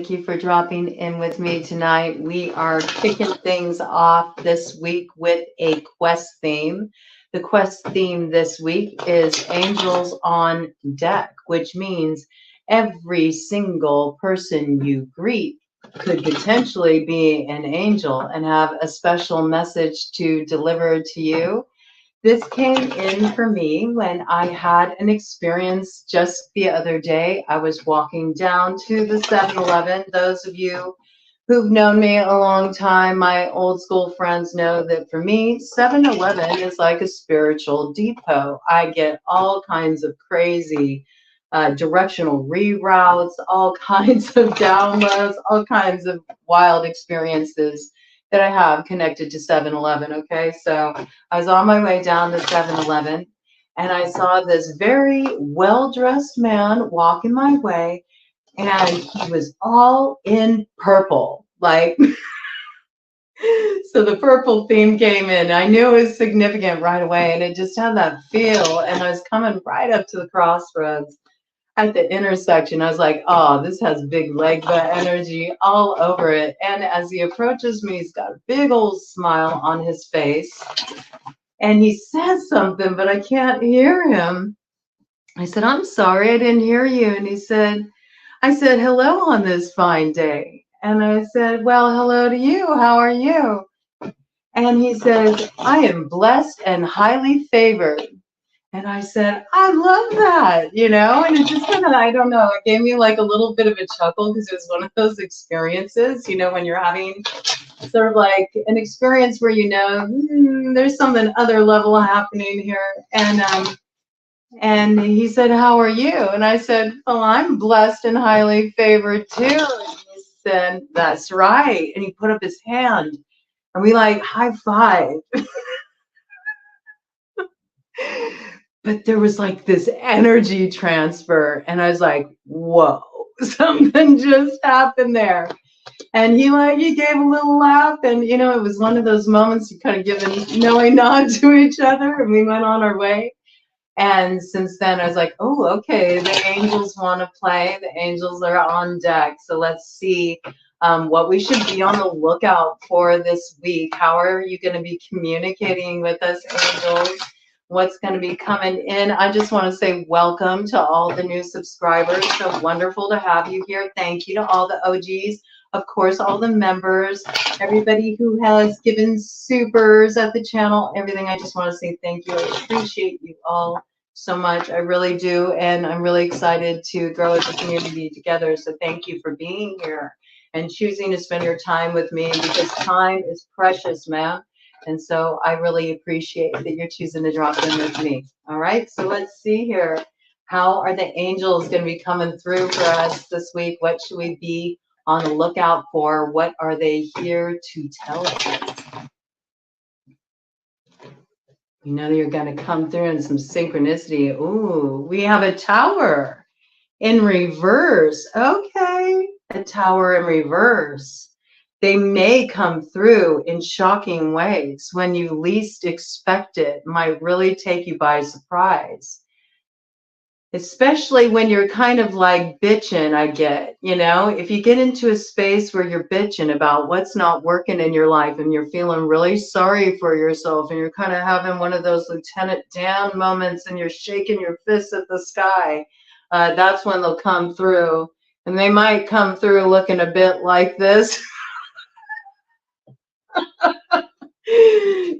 Thank you for dropping in with me tonight. We are kicking things off this week with a quest theme. The quest theme this week is Angels on Deck, which means every single person you greet could potentially be an angel and have a special message to deliver to you. This came in for me when I had an experience just the other day. I was walking down to the 7-Eleven. Those of you who've known me a long time, my old school friends know that for me, 7-Eleven is like a spiritual depot. I get all kinds of crazy directional reroutes, all kinds of downloads, all kinds of wild experiences that I have connected to 7-Eleven. Okay, so I was on my way down to 7-Eleven and I saw this very well-dressed man walking my way, and he was all in purple. Like, so the purple theme came in. I knew it was significant right away, and it just had that feel. And I was coming right up to the crossroads at the intersection. I was like, oh, this has big leg butt energy all over it. And as he approaches me, he's got a big old smile on his face. And he says something, but I can't hear him. I said, I'm sorry, I didn't hear you. And I said, hello on this fine day. And I said, well, hello to you. How are you? And he says, I am blessed and highly favored. And I said, I love that, and it just kind of, I don't know, it gave me like a little bit of a chuckle because it was one of those experiences, when you're having sort of like an experience where, there's something other level happening here. And he said, how are you? And I said, well, I'm blessed and highly favored too. And he said, that's right. And he put up his hand and we like high five. But there was like this energy transfer, and I was like, whoa, something just happened there. And he gave a little laugh, and it was one of those moments you kind of give a knowing nod to each other, and we went on our way. And since then I was like, oh, okay, the angels want to play, the angels are on deck, so let's see what we should be on the lookout for this week. How are you going to be communicating with us, angels? What's going to be coming in? I just want to say welcome to all the new subscribers. So wonderful to have you here. Thank you to all the OGs, of course, all the members, everybody who has given supers at the channel, everything. I just want to say thank you. I appreciate you all so much. I really do. And I'm really excited to grow as a community together. So thank you for being here and choosing to spend your time with me, because time is precious, man. And so I really appreciate that you're choosing to drop in with me. All right, so let's see here. How are the angels going to be coming through for us this week? What should we be on the lookout for? What are they here to tell us? You know you're going to come through in some synchronicity. Ooh, we have a tower in reverse. Okay, a tower in reverse. They may come through in shocking ways when you least expect it. Might really take you by surprise. Especially when you're kind of like bitching, I get, if you get into a space where you're bitching about what's not working in your life and you're feeling really sorry for yourself and you're kind of having one of those Lieutenant Dan moments and you're shaking your fists at the sky, that's when they'll come through. And they might come through looking a bit like this.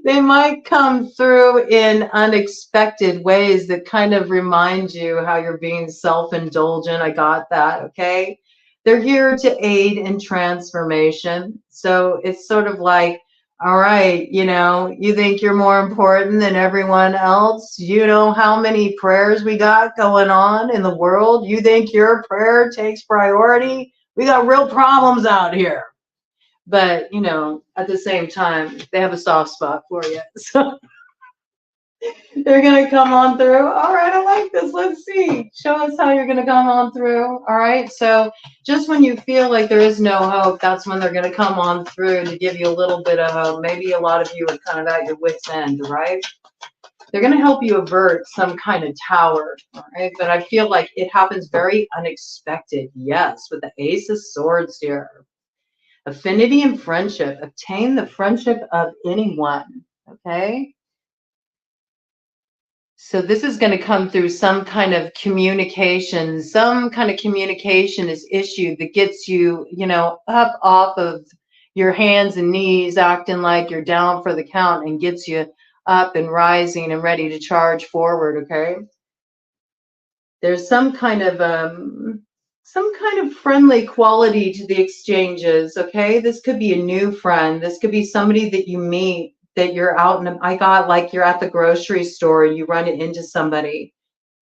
They might come through in unexpected ways that kind of remind you how you're being self-indulgent. I got that, okay? They're here to aid in transformation. So it's sort of like, all right, you think you're more important than everyone else? You know how many prayers we got going on in the world? You think your prayer takes priority? We got real problems out here. But, at the same time, they have a soft spot for you. So they're going to come on through. All right, I like this. Let's see. Show us how you're going to come on through. All right. So just when you feel like there is no hope, that's when they're going to come on through to give you a little bit of hope. Maybe a lot of you are kind of at your wit's end, right? They're going to help you avert some kind of tower, all right? But I feel like it happens very unexpected. Yes, with the Ace of Swords here. Affinity and friendship. Obtain the friendship of anyone, okay? So this is going to come through some kind of communication. Some kind of communication is issued that gets you, you know, up off of your hands and knees, acting like you're down for the count, and gets you up and rising and ready to charge forward, okay? There's some kind of friendly quality to the exchanges, okay? This could be a new friend. This could be somebody that you meet, that you're out and I got like you're at the grocery store, you run into somebody.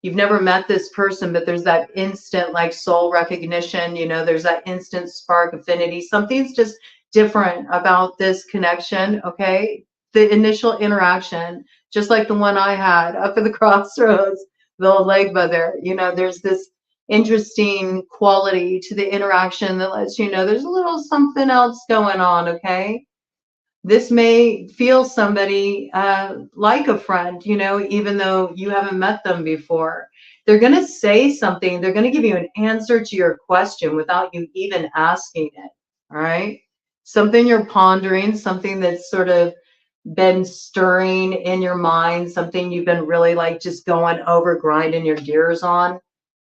You've never met this person, but there's that instant like soul recognition, you know, there's that instant spark affinity. Something's just different about this connection, okay? The initial interaction, just like the one I had up at the crossroads, the old Legba there, you know, there's this interesting quality to the interaction that lets you know there's a little something else going on, okay? This may feel somebody like a friend, you know, even though you haven't met them before. They're going to say something. They're going to give you an answer to your question without you even asking it, all right? Something you're pondering, something that's sort of been stirring in your mind, something you've been really like just going over, grinding your gears on.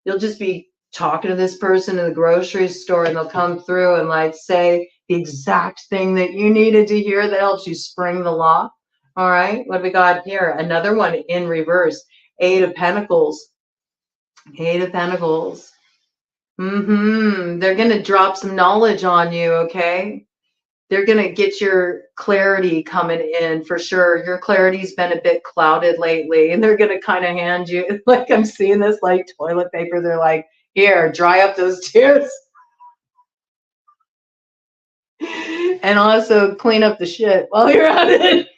You'll just be talking to this person in the grocery store and they'll come through and like say the exact thing that you needed to hear that helps you spring the law. All right, what do we got here? Another one in reverse. Eight of Pentacles. Eight of Pentacles. They're going to drop some knowledge on you, okay? They're going to get your clarity coming in for sure. Your clarity's been a bit clouded lately, and they're going to kind of hand you, like I'm seeing this like toilet paper. They're like, here, dry up those tears. And also clean up the shit while you're at it.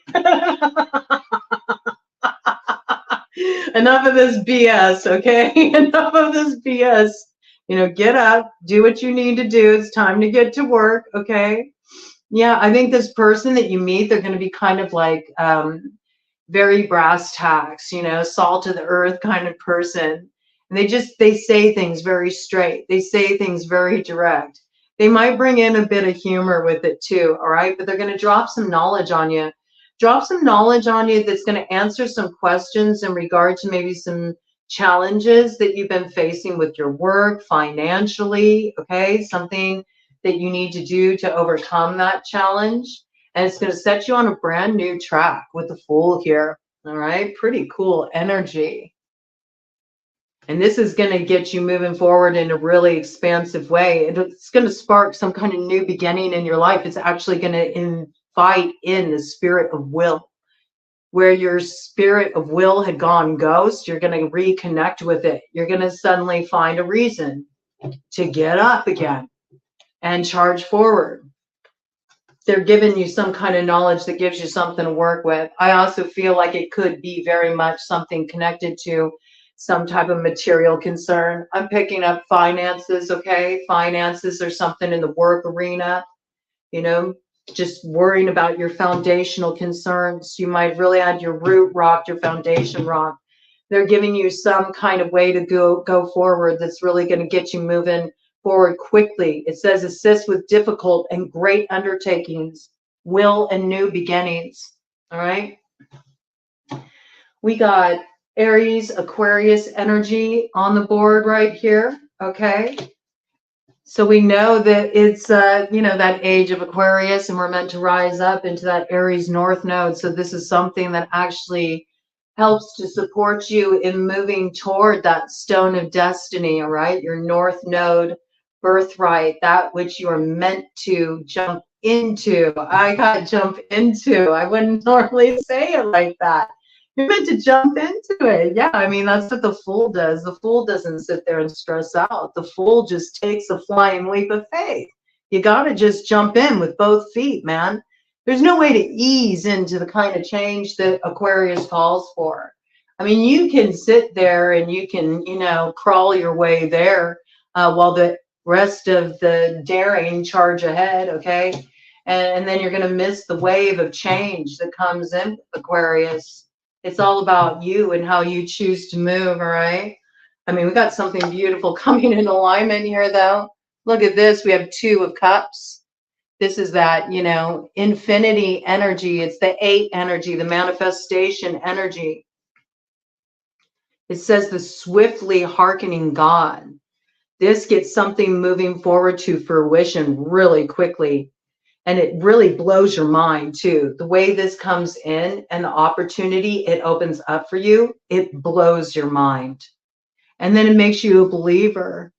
Enough of this BS, okay? Enough of this BS. You know, get up, do what you need to do. It's time to get to work, okay? Yeah, I think this person that you meet, they're going to be kind of like very brass tacks, you know, salt of the earth kind of person. And they say things very straight. They say things very direct. They might bring in a bit of humor with it too, all right? But they're going to drop some knowledge on you. Drop some knowledge on you that's going to answer some questions in regard to maybe some challenges that you've been facing with your work, financially, okay? Something that you need to do to overcome that challenge. And it's going to set you on a brand new track with the Fool here. All right, pretty cool energy. And this is going to get you moving forward in a really expansive way. It's going to spark some kind of new beginning in your life. It's actually going to invite in the spirit of will. Where your spirit of will had gone ghost, you're going to reconnect with it. You're going to suddenly find a reason to get up again and charge forward. They're giving you some kind of knowledge that gives you something to work with. I also feel like it could be very much something connected to some type of material concern. I'm picking up finances, okay? Finances or something in the work arena, you know, just worrying about your foundational concerns. You might really add your root rock, your foundation rock. They're giving you some kind of way to go forward that's really going to get you moving forward quickly. It says assist with difficult and great undertakings, will and new beginnings. All right. We got Aries, Aquarius energy on the board right here. Okay. So we know that it's, you know, that age of Aquarius, and we're meant to rise up into that Aries North node. So this is something that actually helps to support you in moving toward that stone of destiny, all right? Your North node birthright, that which you are meant to jump into. I got jump into. I wouldn't normally say it like that. You're meant to jump into it. Yeah, I mean, that's what the Fool does. The Fool doesn't sit there and stress out. The Fool just takes a flying leap of faith. You got to just jump in with both feet, man. There's no way to ease into the kind of change that Aquarius calls for. I mean, you can sit there and you can, you know, crawl your way there while the rest of the daring charge ahead, okay? And then you're going to miss the wave of change that comes in Aquarius. It's all about you and how you choose to move, all right? I mean, we got something beautiful coming in alignment here, though. Look at this. We have 2 of Cups. This is that, you know, infinity energy. It's the 8 energy, the manifestation energy. It says the swiftly hearkening God. This gets something moving forward to fruition really quickly. And it really blows your mind too. The way this comes in and the opportunity it opens up for you, it blows your mind. And then it makes you a believer,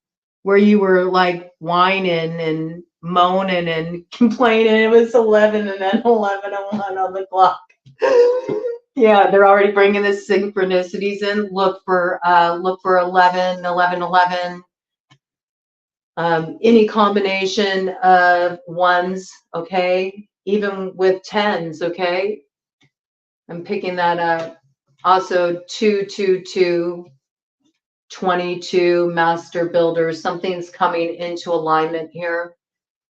where you were like whining and moaning and complaining. It was 11 and then 11:01 on the clock. Yeah, they're already bringing the synchronicities in. Look for 11, 11, 11. Any combination of ones, okay? Even with 10s, okay? I'm picking that up. Also 222, 22, master builders. Something's coming into alignment here.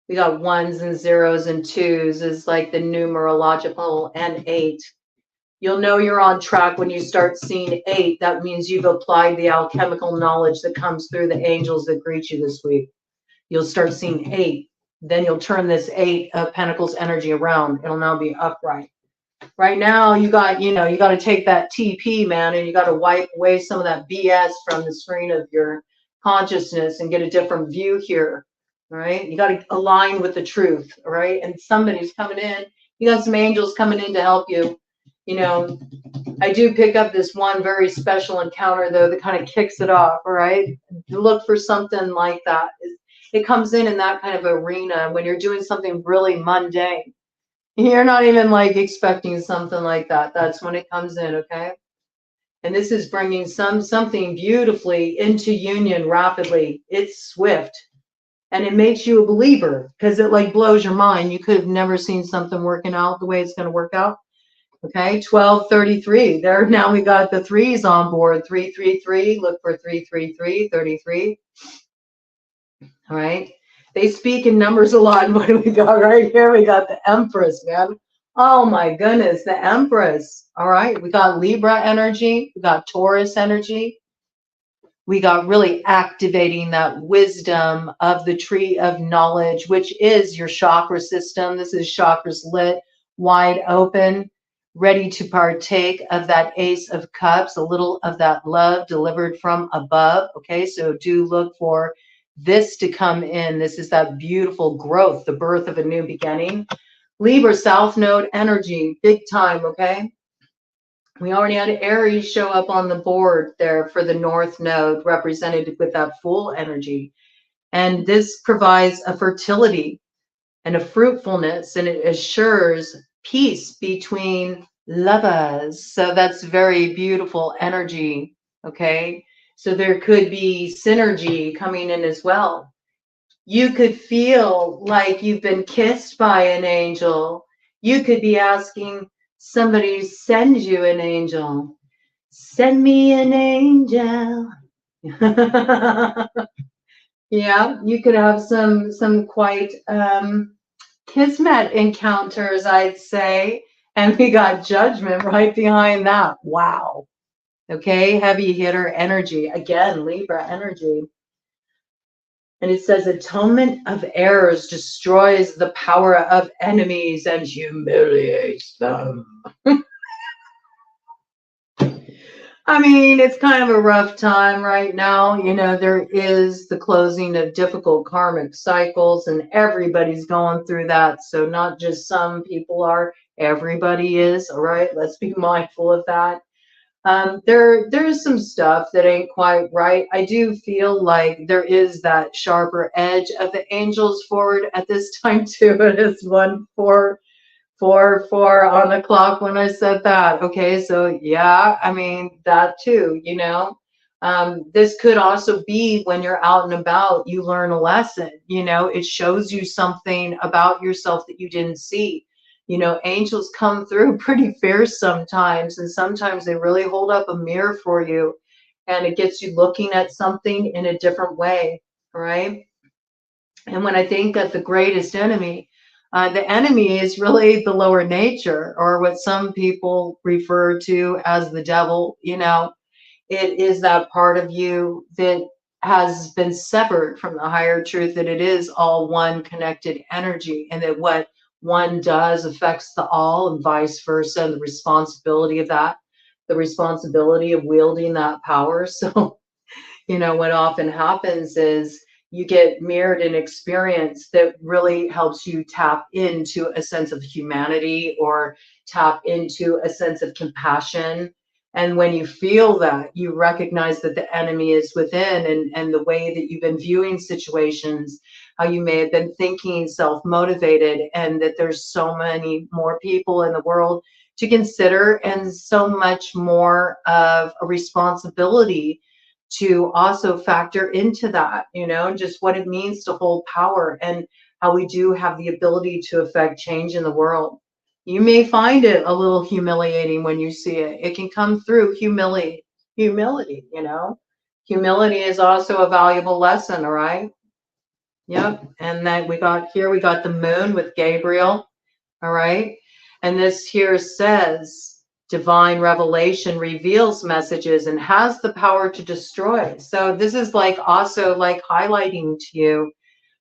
We got 1s and 0s and 2s is like the numerological, and 8. You'll know you're on track when you start seeing 8. That means you've applied the alchemical knowledge that comes through the angels that greet you this week. You'll start seeing 8. Then you'll turn this 8 of Pentacles energy around. It'll now be upright. Right now, you got, you know, you got to take that TP, man, and you got to wipe away some of that BS from the screen of your consciousness and get a different view here. All right. You got to align with the truth. All right. And somebody's coming in. You got some angels coming in to help you. You know, I do pick up this one very special encounter, though, that kind of kicks it off. All right. Look for something like that. It comes in that kind of arena when you're doing something really mundane. You're not even like expecting something like that. That's when it comes in, okay? And this is bringing something beautifully into union rapidly. It's swift. And it makes you a believer because it like blows your mind. You could have never seen something working out the way it's going to work out. Okay, 1233. There, now we got the 3s on board. 333. Look for 333, 33. All right. They speak in numbers a lot. And what do we got right here? We got the Empress, man. Oh my goodness, the Empress. All right. We got Libra energy. We got Taurus energy. We got really activating that wisdom of the tree of knowledge, which is your chakra system. This is chakras lit, wide open, ready to partake of that Ace of Cups, a little of that love delivered from above. Okay, so do look for this to come in. This is that beautiful growth, the birth of a new beginning. Libra South Node energy, big time, okay? We already had Aries show up on the board there for the North Node, represented with that Fool energy. And this provides a fertility and a fruitfulness, and it assures peace between lovers. So that's very beautiful energy, okay? So there could be synergy coming in as well. You could feel like you've been kissed by an angel. You could be asking somebody to send you an angel. Send me an angel. Yeah, you could have some quite kismet encounters, I'd say. And we got Judgment right behind that. Wow. Okay, heavy hitter energy. Again, Libra energy. And it says atonement of errors destroys the power of enemies and humiliates them. I mean, it's kind of a rough time right now. You know, there is the closing of difficult karmic cycles, and everybody's going through that. So not just some people are, everybody is. All right, let's be mindful of that. There's some stuff that ain't quite right. I do feel like there is that sharper edge of the angels forward at this time too. It is 1:44 on the clock when I said that. Okay, so yeah, I mean that too. You know, this could also be when you're out and about, you learn a lesson. You know, it shows you something about yourself that you didn't see. You know, angels come through pretty fierce sometimes, and sometimes they really hold up a mirror for you, and it gets you looking at something in a different way, right? And when I think of the greatest enemy, The enemy is really the lower nature, or what some people refer to as the devil. You know, it is that part of you that has been severed from the higher truth, that it is all one connected energy, and that what one does affects the all, and vice versa, and the responsibility of that, the responsibility of wielding that power. So, you know, what often happens is you get mirrored an experience that really helps you tap into a sense of humanity, or tap into a sense of compassion. And when you feel that, you recognize that the enemy is within, and the way that you've been viewing situations, how you may have been thinking self-motivated, and that there's so many more people in the world to consider, and so much more of a responsibility to also factor into that, you know, just what it means to hold power, and how we do have the ability to affect change in the world. You may find it a little humiliating when you see it. It can come through humility, you know. Humility is also a valuable lesson, all right? Yep. And then we got the moon with Gabriel, all right? And this here says, divine revelation reveals messages and has the power to destroy. So this is like also like highlighting to you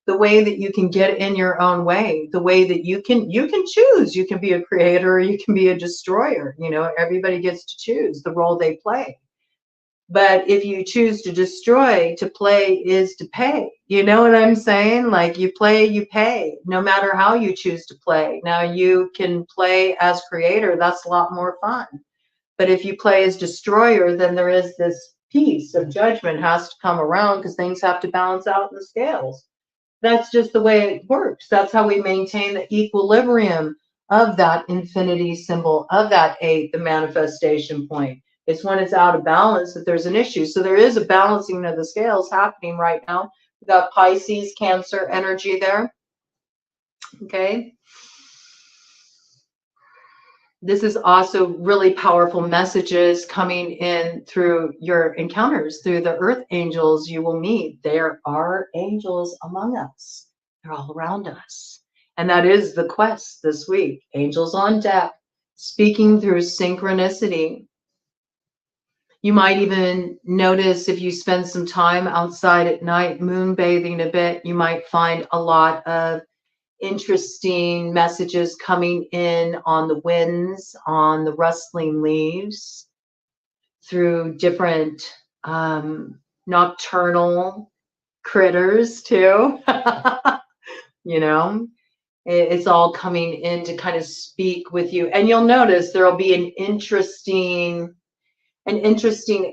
the way that you can get in your own way, the way that you can choose. You can be a creator, or you can be a destroyer. You know, everybody gets to choose the role they play. But if you choose to destroy, to play is to pay. You know what I'm saying? Like, you play, you pay, no matter how you choose to play. Now, you can play as creator. That's a lot more fun. But if you play as destroyer, then there is this piece of judgment has to come around, because things have to balance out in the scales. That's just the way it works. That's how we maintain the equilibrium of that infinity symbol, of that 8, the manifestation point. It's when it's out of balance that there's an issue. So there is a balancing of the scales happening right now. We've got Pisces, Cancer energy there. Okay. This is also really powerful messages coming in through your encounters, through the earth angels you will meet. There are angels among us. They're all around us. And that is the quest this week. Angels on deck, speaking through synchronicity. You might even notice, if you spend some time outside at night, moon bathing a bit, you might find a lot of interesting messages coming in on the winds, on the rustling leaves, through different nocturnal critters too. You know, it's all coming in to kind of speak with you. And you'll notice there'll be an interesting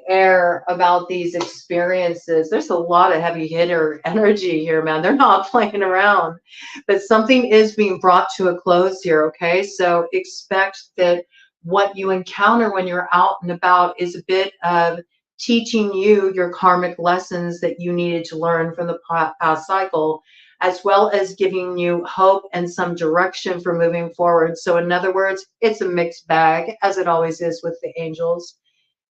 air about these experiences. There's a lot of heavy hitter energy here, man. They're not playing around, but something is being brought to a close here. Okay. So expect that what you encounter when you're out and about is a bit of teaching you your karmic lessons that you needed to learn from the past cycle, as well as giving you hope and some direction for moving forward. So in other words, it's a mixed bag, as it always is with the angels.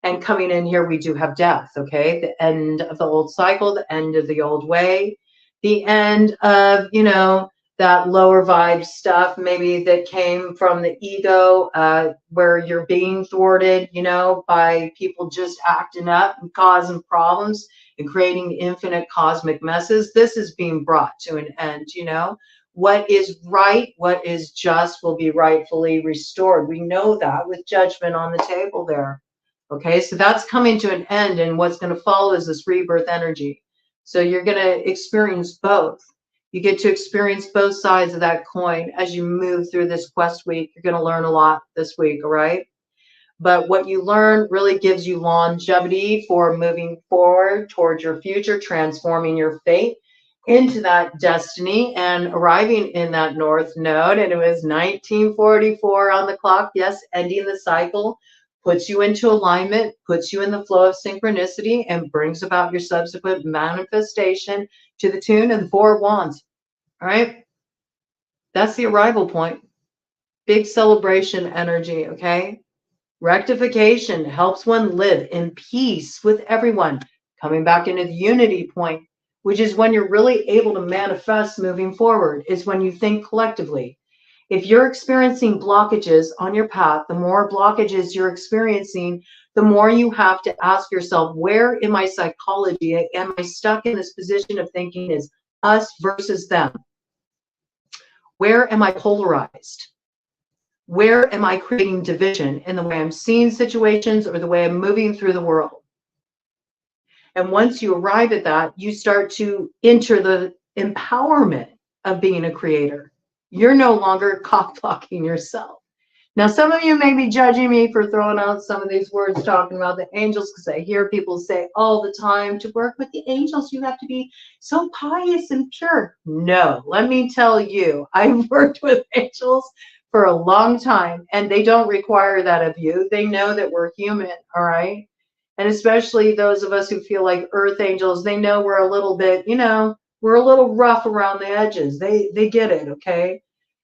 And coming in here, we do have death, okay? The end of the old cycle, the end of the old way, the end of, you know, that lower vibe stuff, maybe that came from the ego, where you're being thwarted, you know, by people just acting up and causing problems and creating infinite cosmic messes. This is being brought to an end, you know? What is right, what is just will be rightfully restored. We know that with judgment on the table there. Okay, so that's coming to an end, and what's going to follow is this rebirth energy. So you're going to experience both. You get to experience both sides of that coin as you move through this quest week. You're going to learn a lot this week, all right? But what you learn really gives you longevity for moving forward towards your future, transforming your fate into that destiny, and arriving in that north node. And it was 1944 on the clock. Yes, ending the cycle. Puts you into alignment, puts you in the flow of synchronicity, and brings about your subsequent manifestation to the tune of the 4 of Wands. All right? That's the arrival point. Big celebration energy, okay? Rectification helps one live in peace with everyone. Coming back into the unity point, which is when you're really able to manifest moving forward, is when you think collectively. If you're experiencing blockages on your path, the more blockages you're experiencing, the more you have to ask yourself, where in my psychology am I stuck in this position of thinking is us versus them? Where am I polarized? Where am I creating division in the way I'm seeing situations or the way I'm moving through the world? And once you arrive at that, you start to enter the empowerment of being a creator. You're no longer cock-blocking yourself. Now, some of you may be judging me for throwing out some of these words talking about the angels, because I hear people say all the time, to work with the angels, you have to be so pious and pure. No, let me tell you, I've worked with angels for a long time, and they don't require that of you. They know that we're human, all right? And especially those of us who feel like earth angels, they know we're a little bit, you know, we're a little rough around the edges. They get it, okay?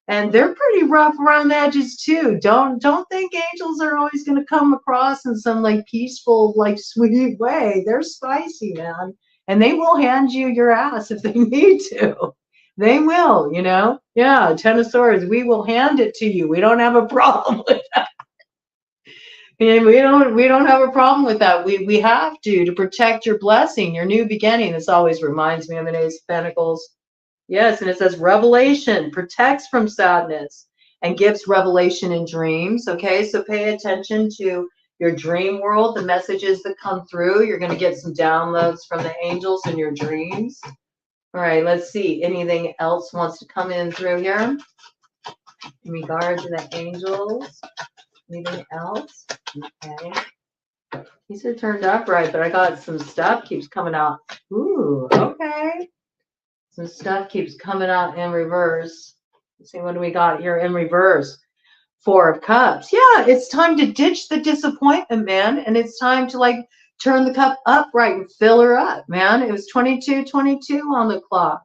And they're pretty rough around the edges too. Don't think angels are always going to come across in some like peaceful, like sweet way. They're spicy, man. And they will hand you your ass if they need to. They will, you know? Yeah, Ten of Swords, we will hand it to you. We don't have a problem with that. And we don't have a problem with that. We have to protect your blessing, your new beginning. This always reminds me of the Ace of Pentacles. Yes, and it says revelation protects from sadness and gives revelation in dreams. Okay, so pay attention to your dream world, the messages that come through. You're going to get some downloads from the angels in your dreams. All right, let's see. Anything else wants to come in through here in regard to the angels? Anything else? Okay. These are turned up right, but I got some stuff keeps coming out. Ooh, okay. Some stuff keeps coming out in reverse. Let's see, what do we got here in reverse? Four of Cups. Yeah, it's time to ditch the disappointment, man. And it's time to like turn the cup upright and fill her up, man. It was 22:22 on the clock.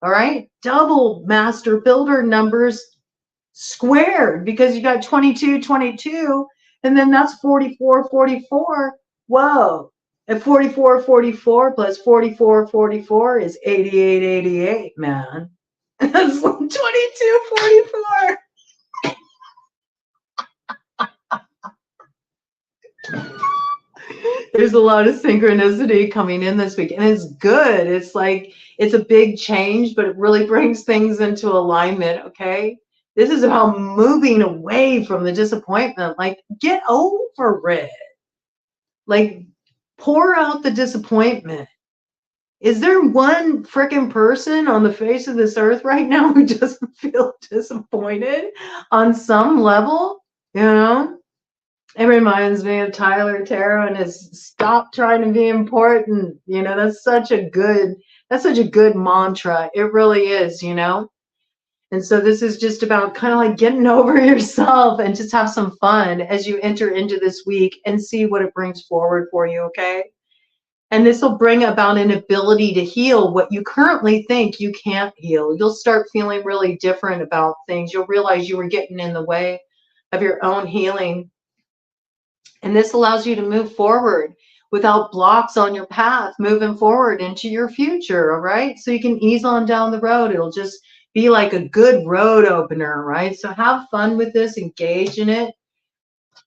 All right. Double master builder numbers squared, because you got 22:22, and then that's 44:44. Whoa. And 44:44 plus 44:44 is 88:88, man. That's 22:44. There's a lot of synchronicity coming in this week, and it's good. It's like, it's a big change, but it really brings things into alignment, okay? This is about moving away from the disappointment. Like, get over it. Like, pour out the disappointment. Is there one freaking person on the face of this earth right now who doesn't feel disappointed on some level? You know? It reminds me of Tyler Tarot and his "stop trying to be important." You know, that's such a good mantra. It really is, you know? And so this is just about kind of like getting over yourself and just have some fun as you enter into this week and see what it brings forward for you, okay? And this will bring about an ability to heal what you currently think you can't heal. You'll start feeling really different about things. You'll realize you were getting in the way of your own healing. And this allows you to move forward without blocks on your path, moving forward into your future, all right? So you can ease on down the road. It'll just be like a good road opener, right? So have fun with this, engage in it,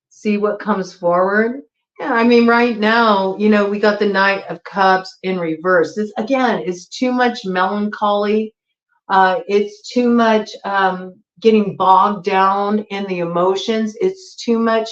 see what comes forward. Yeah, I mean, right now, you know, we got the Knight of Cups in reverse. This, again, is too much melancholy. It's too much getting bogged down in the emotions. It's too much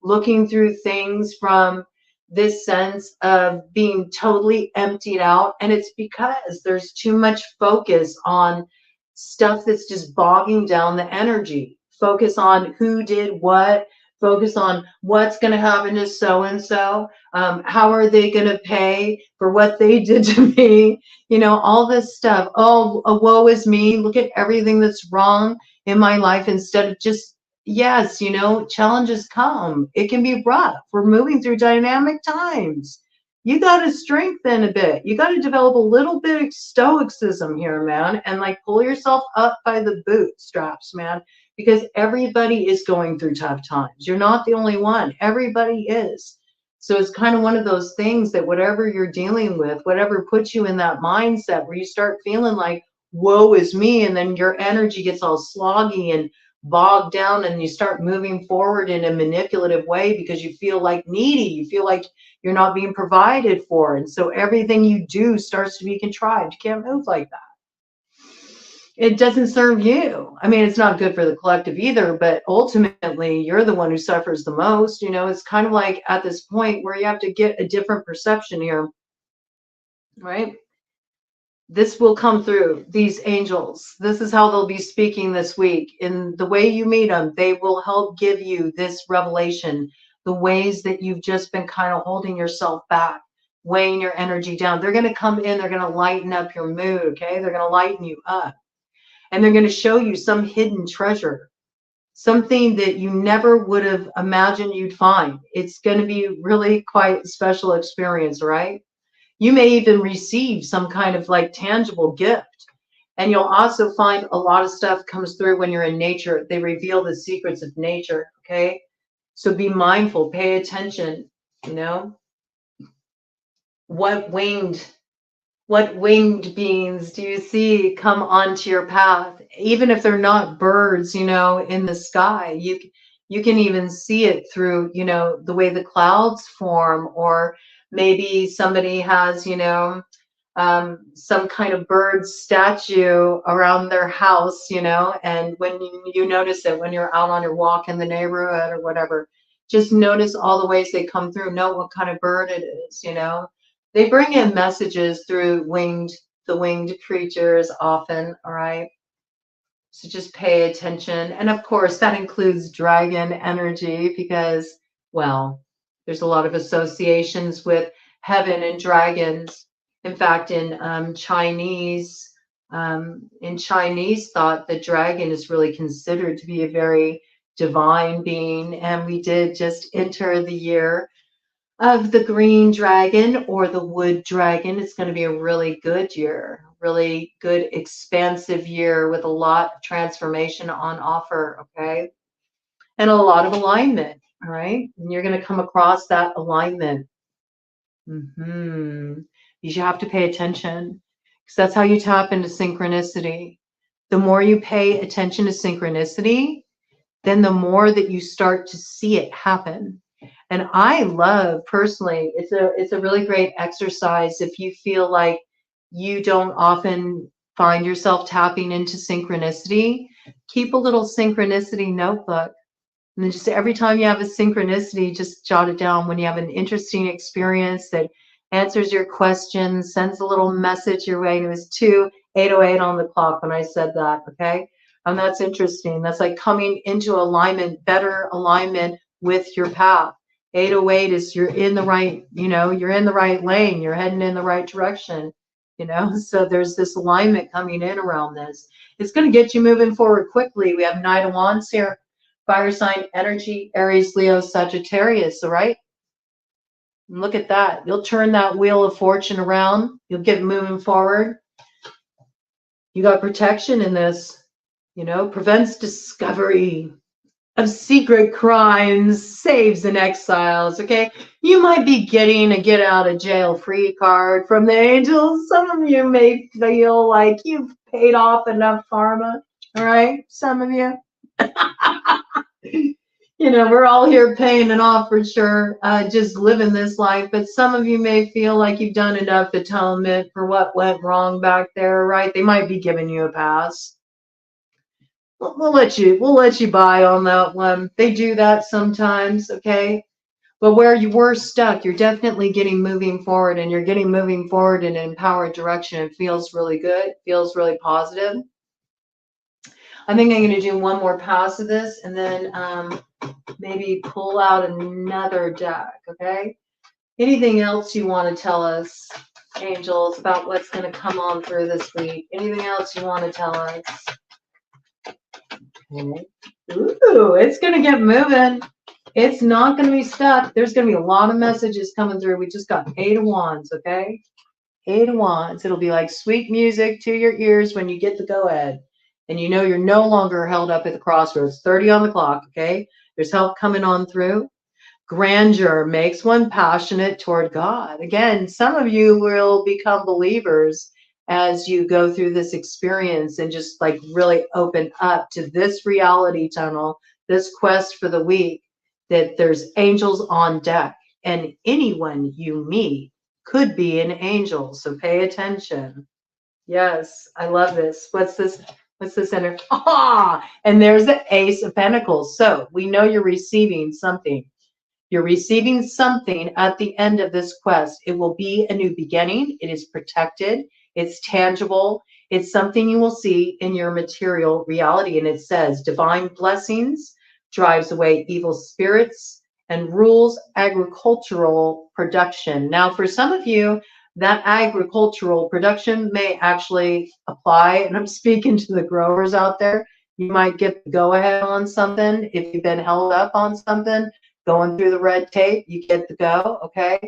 looking through things from this sense of being totally emptied out. And it's because there's too much focus on stuff that's just bogging down the energy. Focus on who did what. Focus on what's going to happen to so-and-so. How are they going to pay for what they did to me? You know, all this stuff. Oh, woe is me. Look at everything that's wrong in my life, instead of just, yes, you know, challenges come. It can be rough. We're moving through dynamic times. You got to strengthen a bit. You got to develop a little bit of stoicism here, man, and like pull yourself up by the bootstraps, man, because everybody is going through tough times. You're not the only one. Everybody is. So it's kind of one of those things that whatever you're dealing with, whatever puts you in that mindset where you start feeling like, woe is me, and then your energy gets all sloggy and bogged down and you start moving forward in a manipulative way because you feel like needy, you feel like you're not being provided for, and so everything you do starts to be contrived. You can't move like that. It doesn't serve you. I mean, it's not good for the collective either, but ultimately you're the one who suffers the most. You know, it's kind of like at this point where you have to get a different perception here, right? This will come through these angels. This is how they'll be speaking this week. In the way you meet them, they will help give you this revelation, the ways that you've just been kind of holding yourself back, weighing your energy down. They're going to come in, they're going to lighten up your mood, okay? They're going to lighten you up. And they're going to show you some hidden treasure, something that you never would have imagined you'd find. It's going to be really quite a special experience, right? You may even receive some kind of like tangible gift. And you'll also find a lot of stuff comes through when you're in nature. They reveal the secrets of nature, okay? So be mindful, pay attention, you know? What winged beings do you see come onto your path? Even if they're not birds, you know, in the sky, you can even see it through, you know, the way the clouds form, or maybe somebody has, you know, some kind of bird statue around their house, you know, and when you notice it when you're out on your walk in the neighborhood or whatever, just notice all the ways they come through, know what kind of bird it is, you know. They bring in messages through the winged creatures often, all right? So just pay attention. And of course, that includes dragon energy because, well, there's a lot of associations with heaven and dragons. In fact, in Chinese thought, the dragon is really considered to be a very divine being. And we did just enter the year of the green dragon or the wood dragon. It's going to be a really good year, really good, expansive year with a lot of transformation on offer, okay? And a lot of alignment, all right? And you're going to come across that alignment. You have to pay attention because that's how you tap into synchronicity. The more you pay attention to synchronicity, then the more that you start to see it happen. And I love, personally, it's a really great exercise if you feel like you don't often find yourself tapping into synchronicity. Keep a little synchronicity notebook. And then just every time you have a synchronicity, just jot it down. When you have an interesting experience that answers your questions, sends a little message your way. And it was 8:08 on the clock when I said that, okay? And that's interesting. That's like coming into alignment, better alignment with your path. 8:08 is you're in the right, you know, you're in the right lane, you're heading in the right direction, you know. So there's this alignment coming in around this. It's going to get you moving forward quickly. We have Knight of Wands here, fire sign energy, Aries, Leo, Sagittarius, all right? And look at that. You'll turn that wheel of fortune around. You'll get moving forward. You got protection in this, you know, prevents discovery of secret crimes, saves and exiles, okay? You might be getting a get out of jail free card from the angels. Some of you may feel like you've paid off enough karma, all right? Some of you. You know, we're all here paying it off for sure, just living this life. But some of you may feel like you've done enough atonement for what went wrong back there, right? They might be giving you a pass. We'll let you buy on that one. They do that sometimes, okay? But where you were stuck, you're definitely getting moving forward, and you're getting moving forward in an empowered direction. It feels really good, feels really positive. I think I'm going to do one more pass of this and then maybe pull out another deck, okay? Anything else you want to tell us, angels, about what's going to come on through this week? Anything else you want to tell us? Okay. Ooh, it's going to get moving. It's not going to be stuck. There's going to be a lot of messages coming through. We just got 8 of Wands, okay? 8 of Wands. It'll be like sweet music to your ears when you get the go-ahead. And you know you're no longer held up at the crossroads. 30 on the clock, okay? There's help coming on through. Grandeur makes one passionate toward God. Again, some of you will become believers as you go through this experience and just like really open up to this reality tunnel, this quest for the week, that there's angels on deck, and anyone you meet could be an angel. So pay attention. Yes, I love this. What's this? What's this energy? Ah, and there's the Ace of Pentacles. So we know you're receiving something. You're receiving something at the end of this quest. It will be a new beginning. It is protected. It's tangible. It's something you will see in your material reality. And it says, divine blessings drives away evil spirits and rules agricultural production. Now, for some of you, that agricultural production may actually apply. And I'm speaking to the growers out there. You might get the go ahead on something if you've been held up on something. Going through the red tape, you get the go, okay?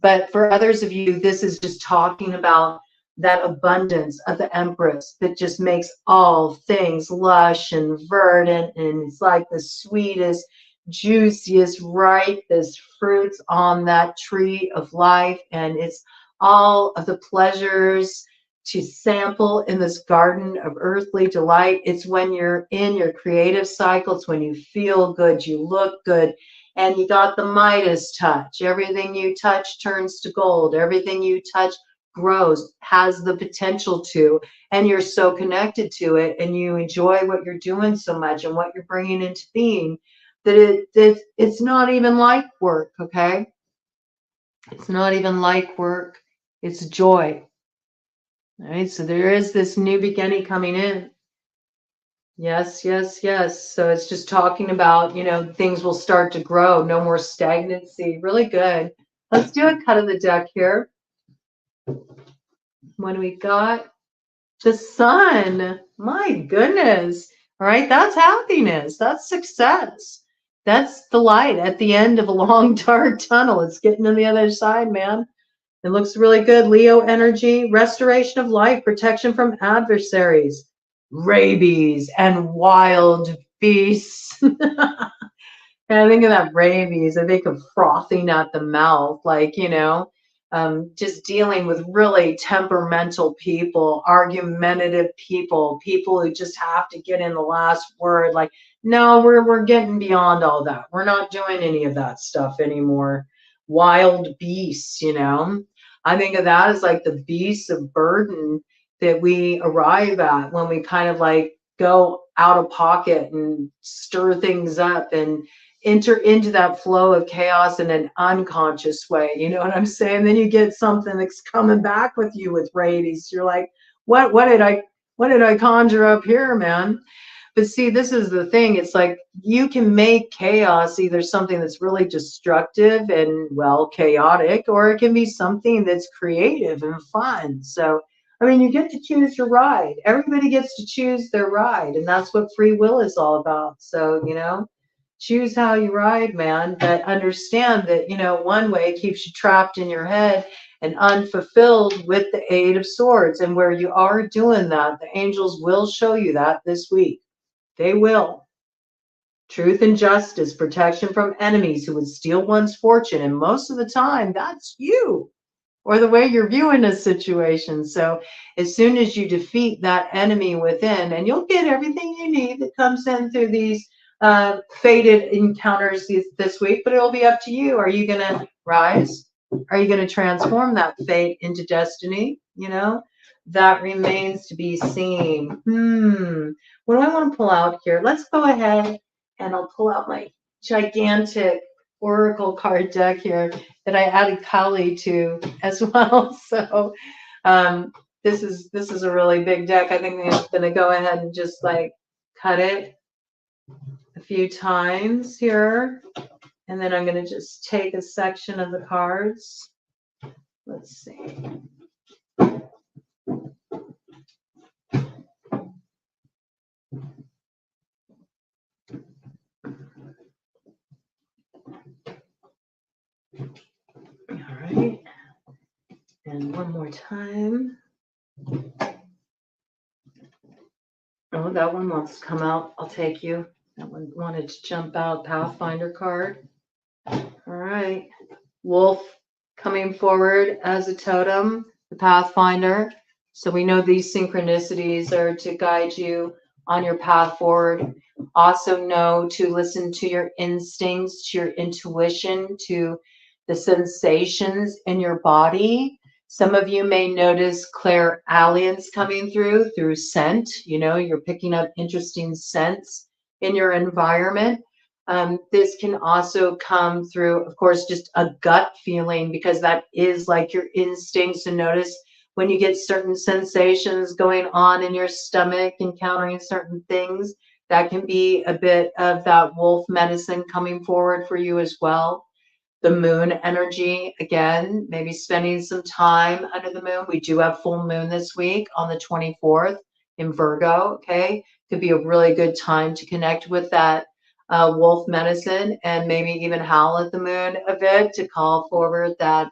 But for others of you, this is just talking about that abundance of the Empress that just makes all things lush and verdant, and it's like the sweetest, juiciest, ripest fruits on that tree of life, and it's all of the pleasures to sample in this garden of earthly delight. It's when you're in your creative cycle, it's when you feel good, you look good, and you got the Midas touch. Everything you touch turns to gold. Everything you touch grows, has the potential to, and you're so connected to it, and you enjoy what you're doing so much and what you're bringing into being that it's not even like work, okay? It's not even like work. It's joy. All right, so there is this new beginning coming in. Yes, yes, yes. So it's just talking about, you know, things will start to grow. No more stagnancy. Really good. Let's do a cut of the deck here. What do we got? The sun. My goodness. All right, that's happiness. That's success. That's the light at the end of a long, dark tunnel. It's getting to the other side, man. It looks really good. Leo energy, restoration of life, protection from adversaries, rabies, and wild beasts. And I think of that rabies. I think of frothing at the mouth, like, you know, just dealing with really temperamental people, argumentative people, people who just have to get in the last word. Like, no, we're getting beyond all that. We're not doing any of that stuff anymore. Wild beasts, you know. I think of that as like the beasts of burden that we arrive at when we kind of like go out of pocket and stir things up and enter into that flow of chaos in an unconscious way. You know what I'm saying? Then you get something that's coming back with you with rabies. You're like, what did I conjure up here, man? But see, this is the thing. It's like you can make chaos either something that's really destructive and, well, chaotic, or it can be something that's creative and fun. So, I mean, you get to choose your ride. Everybody gets to choose their ride, and that's what free will is all about. So, you know, choose how you ride, man, but understand that, you know, one way keeps you trapped in your head and unfulfilled with the Eight of Swords. And where you are doing that, the angels will show you that this week. They will. Truth and justice, protection from enemies who would steal one's fortune. And most of the time, that's you or the way you're viewing a situation. So as soon as you defeat that enemy within, and you'll get everything you need that comes in through these fated encounters this week, but it'll be up to you. Are you going to rise? Are you going to transform that fate into destiny? You know, that remains to be seen. What do I want to pull out here? Let's go ahead and I'll pull out my gigantic oracle card deck here that I added Kali to as well. So this is a really big deck. I think I'm going to go ahead and just like cut it a few times here, and then I'm going to just take a section of the cards. Let's see. All right, and one more time. Oh, that one wants to come out. I'll take you. That one wanted to jump out. Pathfinder card. All right. Wolf coming forward as a totem. The Pathfinder. So we know these synchronicities are to guide you on your path forward. Also know to listen to your instincts, to your intuition, to the sensations in your body. Some of you may notice clairalience coming through scent. You know, you're picking up interesting scents in your environment. This can also come through, of course, just a gut feeling, because that is like your instincts. And notice when you get certain sensations going on in your stomach, encountering certain things, that can be a bit of that wolf medicine coming forward for you as well. The moon energy, again, maybe spending some time under the moon. We do have full moon this week on the 24th in Virgo, okay? Could be a really good time to connect with that wolf medicine, and maybe even howl at the moon a bit to call forward that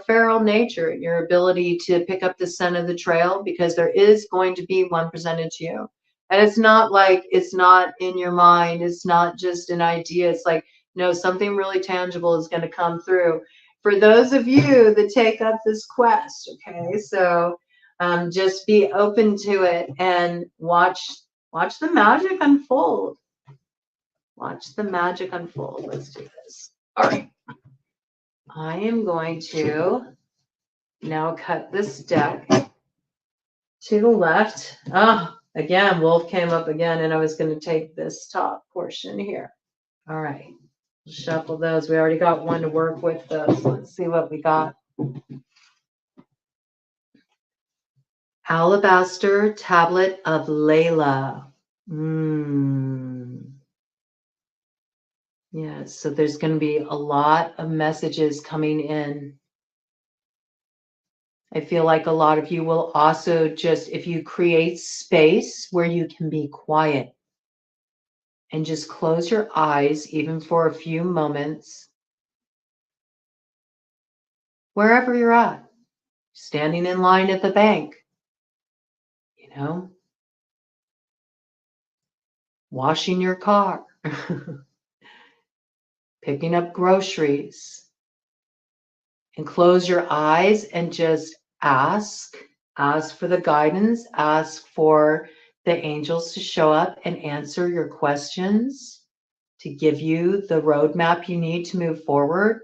feral nature, your ability to pick up the scent of the trail, because there is going to be one presented to you. And it's not like it's not in your mind. It's not just an idea. It's like, no, something really tangible is going to come through for those of you that take up this quest. Okay, so just be open to it and watch the magic unfold. Watch the magic unfold. Let's do this. All right. I am going to now cut this deck to the left. Oh, again, wolf came up again, and I was going to take this top portion here. All right. Shuffle those. We already got one to work with those. Let's see what we got. Alabaster Tablet of Layla. Yes, so there's going to be a lot of messages coming in. I feel like a lot of you will also just, if you create space where you can be quiet and just close your eyes, even for a few moments, wherever you're at, standing in line at the bank, you know, washing your car, picking up groceries, and close your eyes and just ask for the guidance, ask for the angels to show up and answer your questions, to give you the roadmap you need to move forward.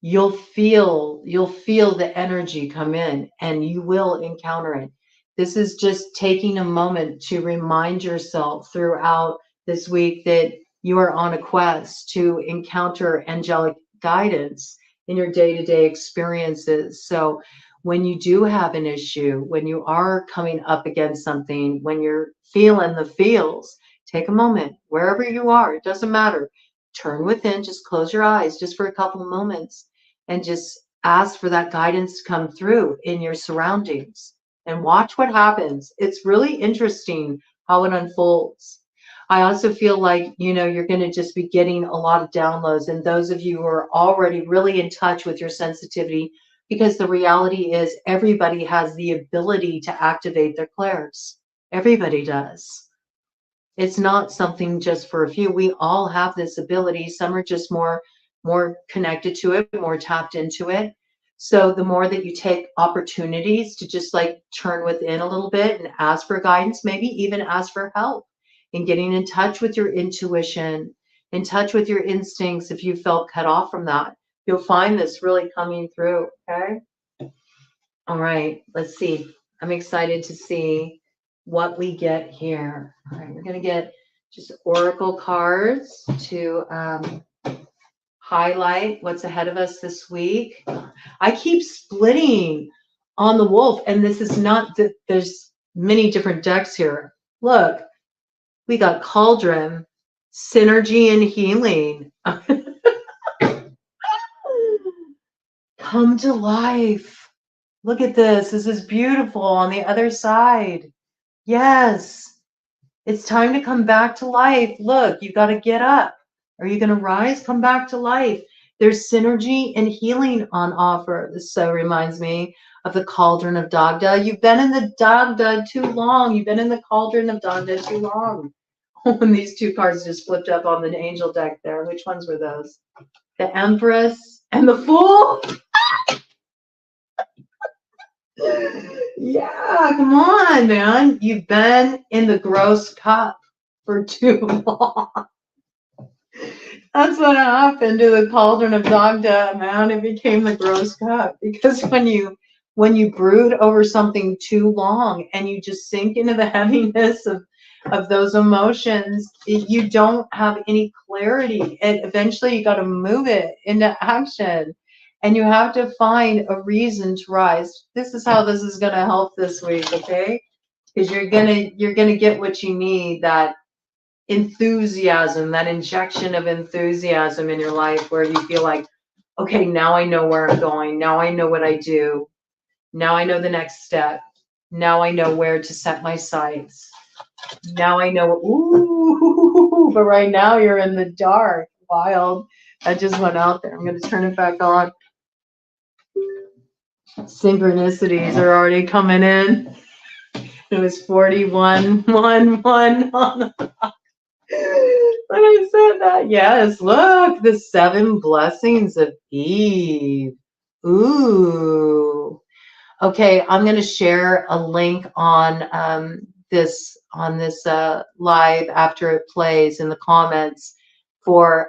You'll feel the energy come in, and you will encounter it. This is just taking a moment to remind yourself throughout this week that you are on a quest to encounter angelic guidance in your day-to-day experiences. So when you do have an issue, when you are coming up against something, when you're feeling the feels, take a moment, wherever you are, it doesn't matter. Turn within, just close your eyes just for a couple of moments and just ask for that guidance to come through in your surroundings and watch what happens. It's really interesting how it unfolds. I also feel like, you know, you're going to just be getting a lot of downloads, and those of you who are already really in touch with your sensitivity, because the reality is everybody has the ability to activate their clairs. Everybody does. It's not something just for a few. We all have this ability. Some are just more connected to it, more tapped into it. So the more that you take opportunities to just like turn within a little bit and ask for guidance, maybe even ask for help in getting in touch with your intuition, in touch with your instincts. If you felt cut off from that, you'll find this really coming through. Okay. All right, let's see. I'm excited to see what we get here. All right, we're going to get just oracle cards to highlight what's ahead of us this week. I keep splitting on the wolf, and this is not that there's many different decks here. Look, we got cauldron, synergy and healing. Come to life. Look at this. This is beautiful on the other side. Yes, it's time to come back to life. Look, you got to get up. Are you going to rise? Come back to life. There's synergy and healing on offer. This so reminds me of the cauldron of Dagda. You've been in the Dagda too long. You've been in the cauldron of Dagda too long. When these two cards just flipped up on the angel deck there. Which ones were those? The Empress and the Fool. Yeah, come on, man. You've been in the gross cup for too long. That's what happened to the cauldron of Dagda, man. It became the gross cup because when you brood over something too long and you just sink into the heaviness of those emotions, you don't have any clarity. And eventually you got to move it into action. And you have to find a reason to rise. This is how this is going to help this week, okay? Because you're gonna get what you need, that enthusiasm, that injection of enthusiasm in your life where you feel like, okay, now I know where I'm going. Now I know what I do. Now I know the next step. Now I know where to set my sights. Now I know, ooh, but right now you're in the dark. Wild. I just went out there. I'm going to turn it back on. Synchronicities are already coming in. It was 4111 on the when I said that. Yes, look, the 7 blessings of Eve. Ooh. Okay, I'm going to share a link on this live after it plays in the comments.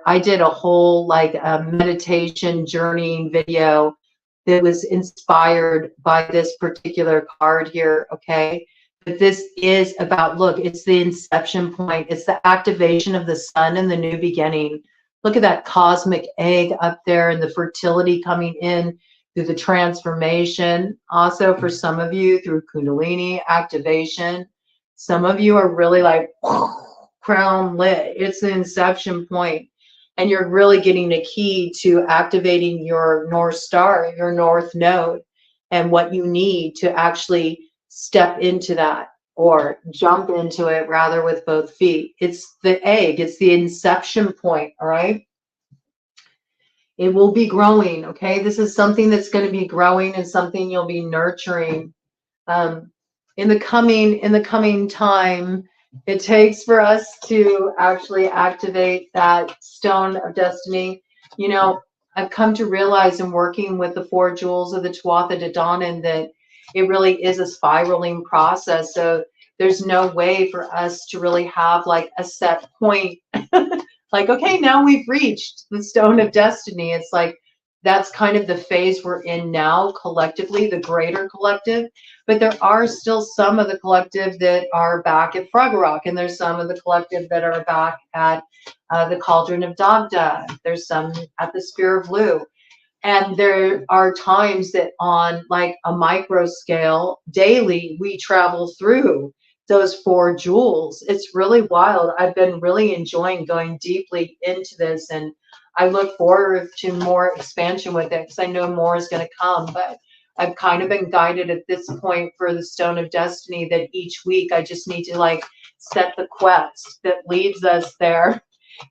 I did a whole like meditation journeying video that was inspired by this particular card here. Okay, but this is about, look, it's the inception point. It's the activation of the sun and the new beginning. Look at that cosmic egg up there and the fertility coming in through the transformation. Also, for some of you, through Kundalini activation. Some of you are really like crown lit. It's the inception point, and you're really getting a key to activating your North Star, your North Node, and what you need to actually step into that or jump into it rather with both feet. It's the egg. It's the inception point. All right. It will be growing, okay? This is something that's going to be growing and something you'll be nurturing. In the coming time, it takes for us to actually activate that stone of destiny. You know, I've come to realize in working with the 4 jewels of the Tuatha De Danann that it really is a spiraling process. So there's no way for us to really have like a set point. Like, okay, now we've reached the stone of destiny. It's like, that's kind of the phase we're in now collectively, the greater collective. But there are still some of the collective that are back at Frog Rock, and there's some of the collective that are back at the Cauldron of Dagda. There's some at the Spear of Lu. And there are times that on like a micro scale, daily, we travel through those 4 jewels. It's really wild. I've been really enjoying going deeply into this, and I look forward to more expansion with it because I know more is going to come. But I've kind of been guided at this point for the Stone of Destiny that each week I just need to like set the quest that leads us there.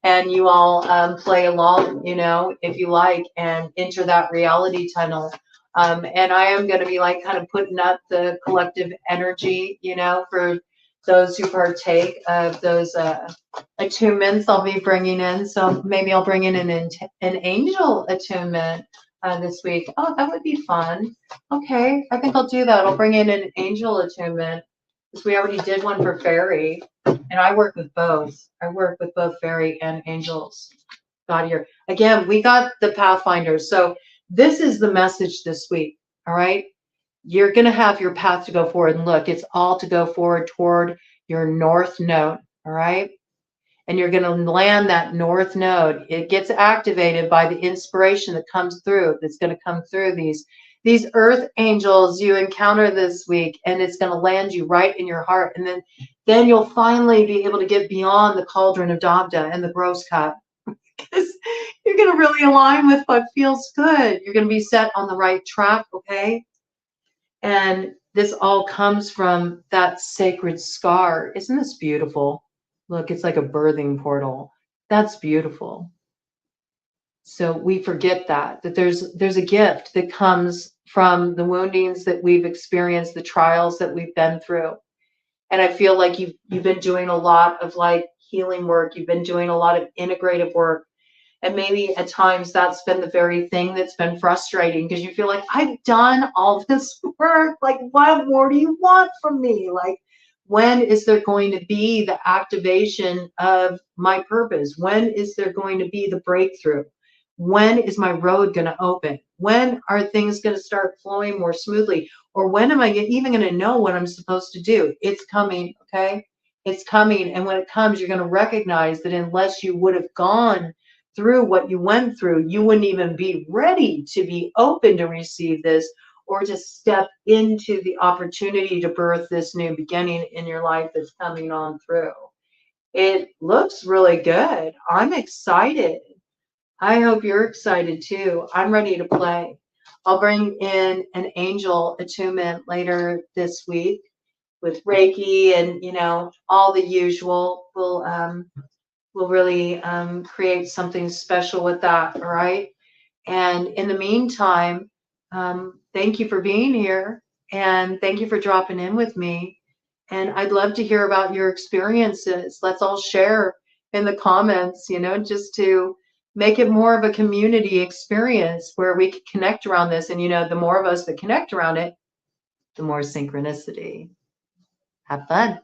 And you all play along, you know, if you like, and enter that reality tunnel. And I am going to be like kind of putting up the collective energy, you know, for those who partake of those attunements I'll be bringing in. So maybe I'll bring in an angel attunement this week. Oh, that would be fun. Okay, I think I'll do that. I'll bring in an angel attunement because we already did one for fairy. And I work with both. I work with both fairy and angels. God, here. Again, we got the Pathfinders. So this is the message this week. All right. You're going to have your path to go forward. And look, it's all to go forward toward your North Node. All right. And you're going to land that North Node. It gets activated by the inspiration that comes through, that's going to come through these earth angels you encounter this week, and it's going to land you right in your heart. And then you'll finally be able to get beyond the cauldron of Dagda and the gross cup. Because you're going to really align with what feels good. You're going to be set on the right track, okay? And this all comes from that sacred scar. Isn't this beautiful? Look, it's like a birthing portal. That's beautiful. So we forget that there's a gift that comes from the woundings that we've experienced, the trials that we've been through. And I feel like you've been doing a lot of like healing work. You've been doing a lot of integrative work. And maybe at times that's been the very thing that's been frustrating, because you feel like, I've done all this work. Like, what more do you want from me? Like, when is there going to be the activation of my purpose? When is there going to be the breakthrough? When is my road going to open? When are things going to start flowing more smoothly? Or when am I even going to know what I'm supposed to do? It's coming, okay? It's coming. And when it comes, you're going to recognize that unless you would have gone through what you went through, you wouldn't even be ready to be open to receive this, or to step into the opportunity to birth this new beginning in your life that's coming on through. It looks really good. I'm excited. I hope you're excited too. I'm ready to play. I'll bring in an angel attunement later this week with Reiki and, you know, all the usual. We'll really create something special with that. All right. And in the meantime, thank you for being here, and thank you for dropping in with me. And I'd love to hear about your experiences. Let's all share in the comments, you know, just to make it more of a community experience where we can connect around this. And, you know, the more of us that connect around it, the more synchronicity. Have fun.